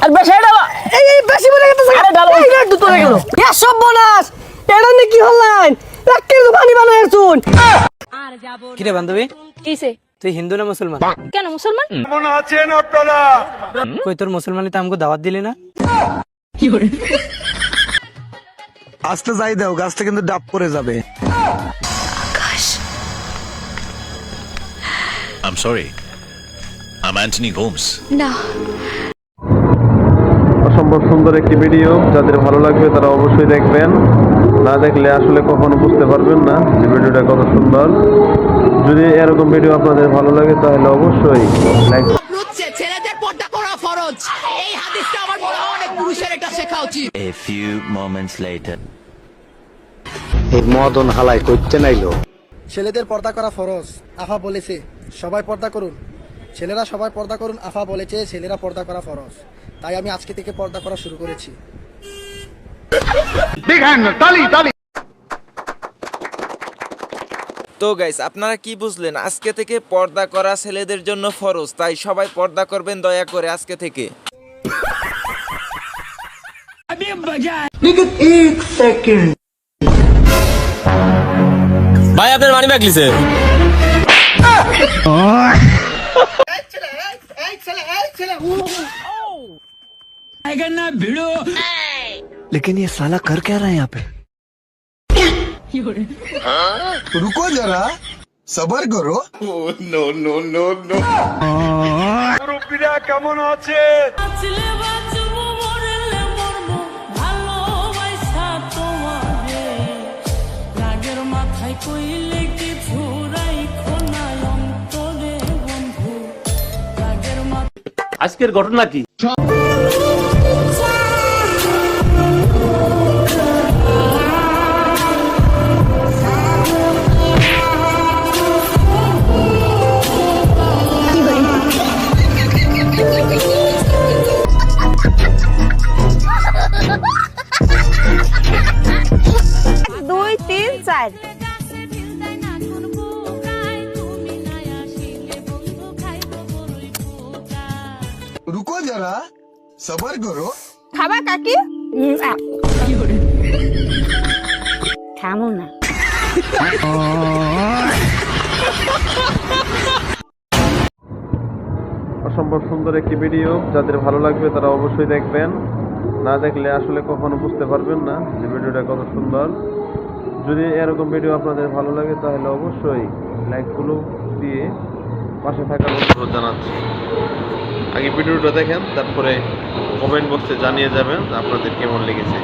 আর বেশি ডালা এই বেশি বলে গেছে আরে ডালা এই একটু তোলে গেল এ সব বোনাস এটা নে কি হলাইন লাক্কে তো পানি বানায় শুন কি রে বান্ধবী কিসে তুই হিন্দু না মুসলমান কেন মুসলমান কেমন আছেন আপনারা? কই তোর মুসলমানিতে আমাকে দাওয়াত দিলি না আস্তে যাই দাও, গাছটা কিন্তু ডাব করে যাবে। I'm sorry. I'm Anthony Gomes. না অসম্ভব সুন্দর একটি ভিডিও, যাদের ভালো লাগবে তারা অবশ্যই দেখবেন, না দেখলে আসলে কখনো বুঝতে পারবেন না যে ভিডিওটা কত সুন্দর। যদি এরকম ভিডিও আপনাদের ভালো লাগে তাহলে অবশ্যই লাইক। ছেলেদের পর্দা করা ফরজ, এই হাদিসটা আমার মনে হয় অনেক পুরুষের এটা শেখা উচিত। A few moments later. এই মদন হালাই করতে নাইলো। ছেলেদের পর্দা করা ফরজ, আফা বলেছে সবাই পর্দা করুন, ছেলেরা সবাই পর্দা করুন। আফা বলেছে ছেলেরা পর্দা করা ফরজ, তাই আমি আজকে থেকে পর্দা করা শুরু করেছি। তো গাইস, আপনারা কি বুঝলেন? আজকে থেকে পর্দা করা ছেলেদের জন্য ফরজ, তাই সবাই পর্দা করবেন দয়া করে আজকে থেকে। ভাই আপনার মানি ব্যাগ লিছে लेकिन ये साला कर क्या रहा है यहाँ पे? रुको जरा, सबर करो। No no no no. কেমন আছে? আজকের ঘটনা কি? দুই তিন চার रुको जरा, सबर करो। খাবা কাকি খামো না অসম্ভব সুন্দর একটি ভিডিও, যাদের ভালো লাগবে তারা অবশ্যই দেখবেন, না দেখলে আসলে কখনো বুঝতে পারবেন না যে ভিডিওটা কত সুন্দর। যদি এরকম ভিডিও আপনাদের ভালো লাগে তাহলে অবশ্যই লাইকগুলো দিয়ে পাশে থাকার অনুরোধ জানাচ্ছি। আগে ভিডিওটা দেখেন, তারপরে কমেন্ট বক্সে জানিয়ে যাবেন আপনাদের কেমন লেগেছে।